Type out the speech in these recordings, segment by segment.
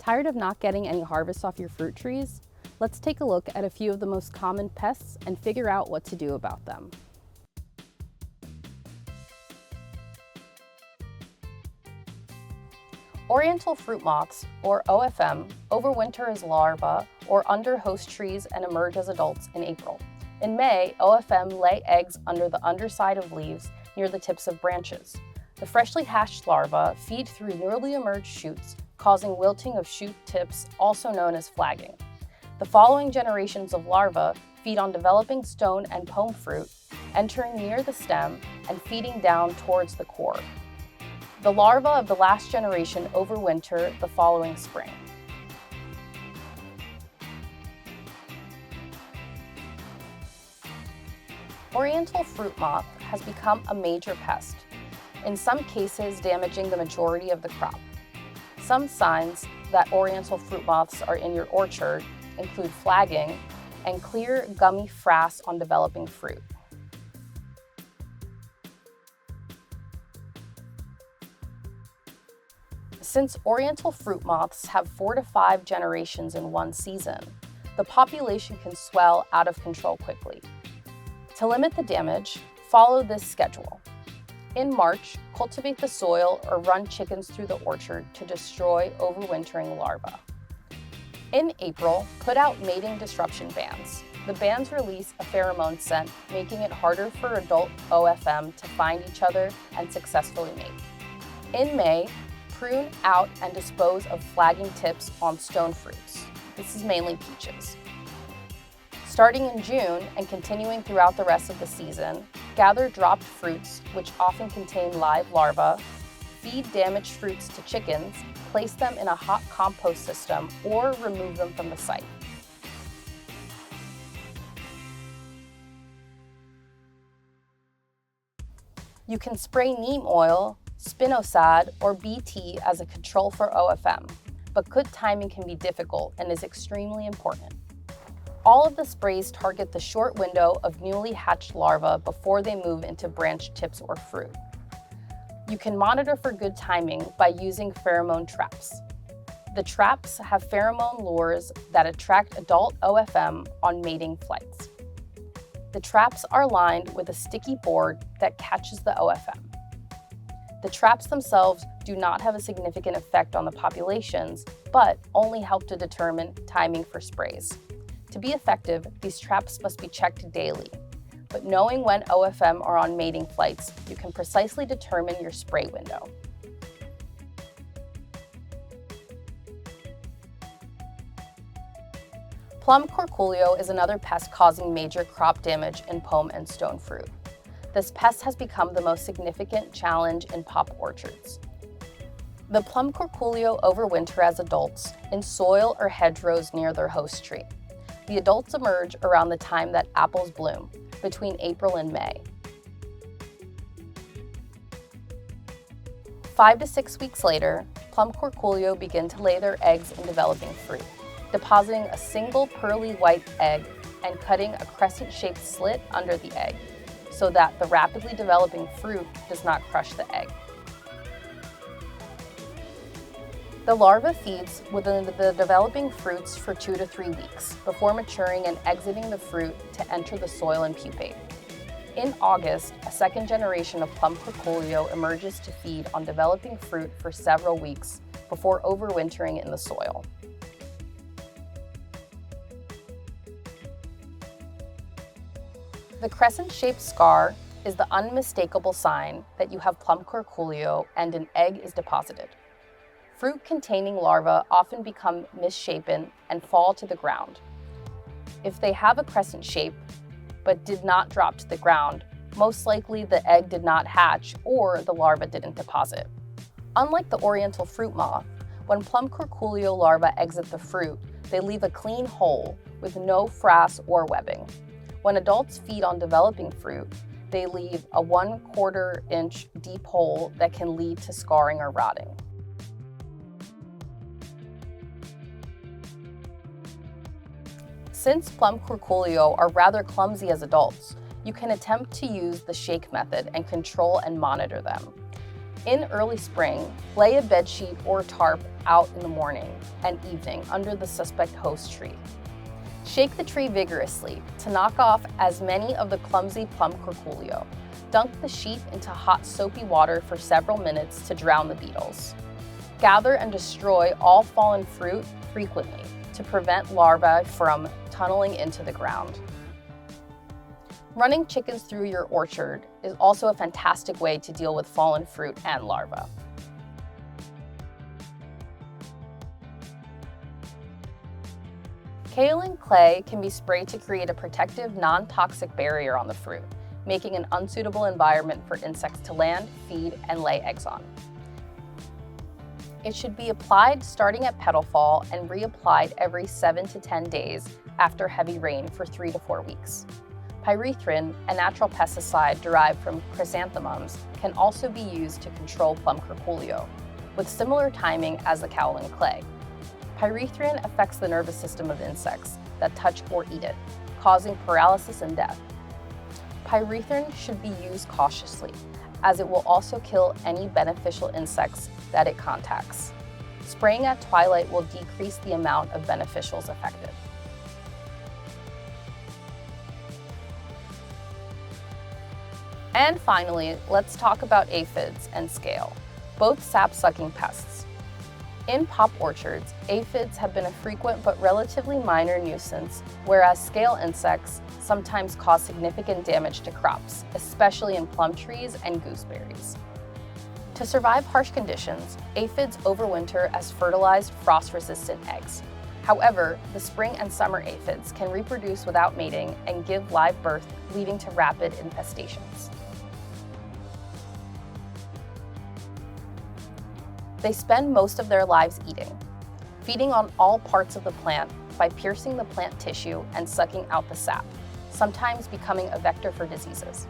Tired of not getting any harvest off your fruit trees? Let's take a look at a few of the most common pests and figure out what to do about them. Oriental fruit moths, or OFM, overwinter as larvae or under host trees and emerge as adults in April. In May, OFM lay eggs under the underside of leaves near the tips of branches. The freshly hatched larvae feed through newly emerged shoots, causing wilting of shoot tips, also known as flagging. The following generations of larvae feed on developing stone and pome fruit, entering near the stem and feeding down towards the core. The larvae of the last generation overwinter the following spring. Oriental fruit moth has become a major pest, in some cases damaging the majority of the crop. Some signs that oriental fruit moths are in your orchard include flagging and clear gummy frass on developing fruit. Since oriental fruit moths have 4 to 5 generations in one season, the population can swell out of control quickly. To limit the damage, follow this schedule. In March, cultivate the soil or run chickens through the orchard to destroy overwintering larvae. In April, put out mating disruption bands. The bands release a pheromone scent, making it harder for adult OFM to find each other and successfully mate. In May, prune out and dispose of flagging tips on stone fruits. This is mainly peaches. Starting in June and continuing throughout the rest of the season, gather dropped fruits, which often contain live larvae, feed damaged fruits to chickens, place them in a hot compost system, or remove them from the site. You can spray neem oil, spinosad, or BT as a control for OFM, but good timing can be difficult and is extremely important. All of the sprays target the short window of newly hatched larvae before they move into branch tips or fruit. You can monitor for good timing by using pheromone traps. The traps have pheromone lures that attract adult OFM on mating flights. The traps are lined with a sticky board that catches the OFM. The traps themselves do not have a significant effect on the populations, but only help to determine timing for sprays. To be effective, these traps must be checked daily, but knowing when OFM are on mating flights, you can precisely determine your spray window. Plum curculio is another pest causing major crop damage in pome and stone fruit. This pest has become the most significant challenge in pop orchards. The plum curculio overwinter as adults in soil or hedgerows near their host tree. The adults emerge around the time that apples bloom, between April and May. 5 to 6 weeks later, plum curculio begin to lay their eggs in developing fruit, depositing a single pearly white egg and cutting a crescent-shaped slit under the egg, so that the rapidly developing fruit does not crush the egg. The larva feeds within the developing fruits for 2 to 3 weeks before maturing and exiting the fruit to enter the soil and pupate. In August, a second generation of plum curculio emerges to feed on developing fruit for several weeks before overwintering in the soil. The crescent-shaped scar is the unmistakable sign that you have plum curculio and an egg is deposited. Fruit-containing larvae often become misshapen and fall to the ground. If they have a crescent shape but did not drop to the ground, most likely the egg did not hatch or the larva didn't deposit. Unlike the oriental fruit moth, when plum curculio larvae exit the fruit, they leave a clean hole with no frass or webbing. When adults feed on developing fruit, they leave a 1/4 inch deep hole that can lead to scarring or rotting. Since plum curculio are rather clumsy as adults, you can attempt to use the shake method and control and monitor them. In early spring, lay a bedsheet or tarp out in the morning and evening under the suspect host tree. Shake the tree vigorously to knock off as many of the clumsy plum curculio. Dunk the sheet into hot soapy water for several minutes to drown the beetles. Gather and destroy all fallen fruit frequently to prevent larvae from tunneling into the ground. Running chickens through your orchard is also a fantastic way to deal with fallen fruit and larvae. Kaolin clay can be sprayed to create a protective, non-toxic barrier on the fruit, making an unsuitable environment for insects to land, feed, and lay eggs on. It should be applied starting at petal fall and reapplied every 7 to 10 days after heavy rain for 3 to 4 weeks. Pyrethrin, a natural pesticide derived from chrysanthemums, can also be used to control plum curculio, with similar timing as the kaolin clay. Pyrethrin affects the nervous system of insects that touch or eat it, causing paralysis and death. Pyrethrin should be used cautiously, as it will also kill any beneficial insects that it contacts. Spraying at twilight will decrease the amount of beneficials affected. And finally, let's talk about aphids and scale, both sap-sucking pests. In pop orchards, aphids have been a frequent but relatively minor nuisance, whereas scale insects sometimes cause significant damage to crops, especially in plum trees and gooseberries. To survive harsh conditions, aphids overwinter as fertilized, frost-resistant eggs. However, the spring and summer aphids can reproduce without mating and give live birth, leading to rapid infestations. They spend most of their lives eating, feeding on all parts of the plant by piercing the plant tissue and sucking out the sap, sometimes becoming a vector for diseases.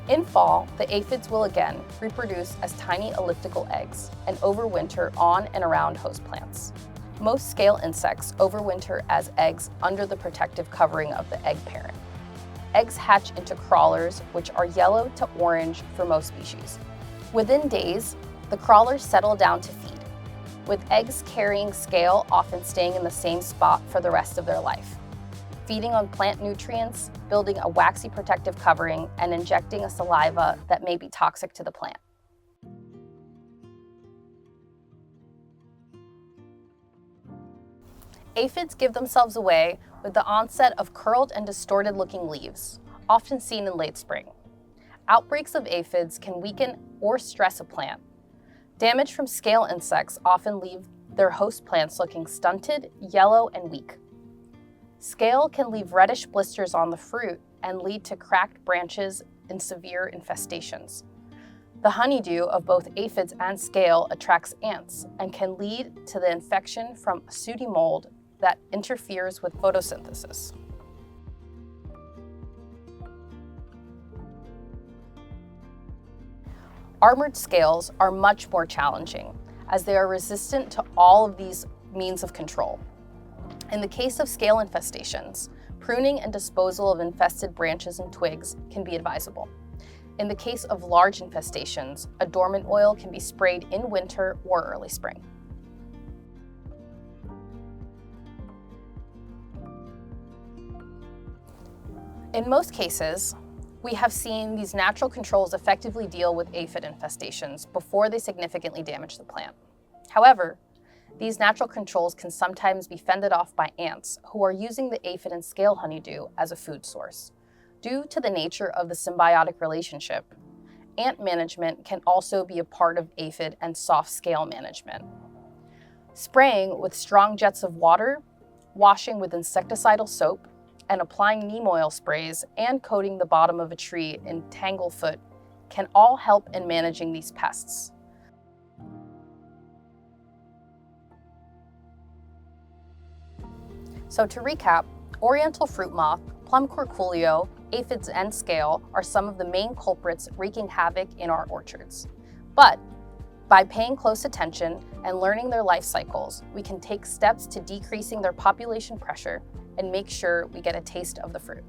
In fall, the aphids will again reproduce as tiny elliptical eggs and overwinter on and around host plants. Most scale insects overwinter as eggs under the protective covering of the egg parent. Eggs hatch into crawlers, which are yellow to orange for most species. Within days, the crawlers settle down to feed, with eggs carrying scale often staying in the same spot for the rest of their life, feeding on plant nutrients, building a waxy protective covering, and injecting a saliva that may be toxic to the plant. Aphids give themselves away with the onset of curled and distorted-looking leaves, often seen in late spring. Outbreaks of aphids can weaken or stress a plant. Damage from scale insects often leave their host plants looking stunted, yellow, and weak. Scale can leave reddish blisters on the fruit and lead to cracked branches in severe infestations. The honeydew of both aphids and scale attracts ants and can lead to the infection from a sooty mold that interferes with photosynthesis. Armored scales are much more challenging, as they are resistant to all of these means of control. In the case of scale infestations, pruning and disposal of infested branches and twigs can be advisable. In the case of large infestations, a dormant oil can be sprayed in winter or early spring. In most cases, we have seen these natural controls effectively deal with aphid infestations before they significantly damage the plant. However, these natural controls can sometimes be fended off by ants who are using the aphid and scale honeydew as a food source. Due to the nature of the symbiotic relationship, ant management can also be a part of aphid and soft scale management. Spraying with strong jets of water, washing with insecticidal soap, and applying neem oil sprays and coating the bottom of a tree in tanglefoot can all help in managing these pests. So to recap, oriental fruit moth, plum curculio, aphids, and scale are some of the main culprits wreaking havoc in our orchards. But by paying close attention and learning their life cycles, we can take steps to decreasing their population pressure and make sure we get a taste of the fruit.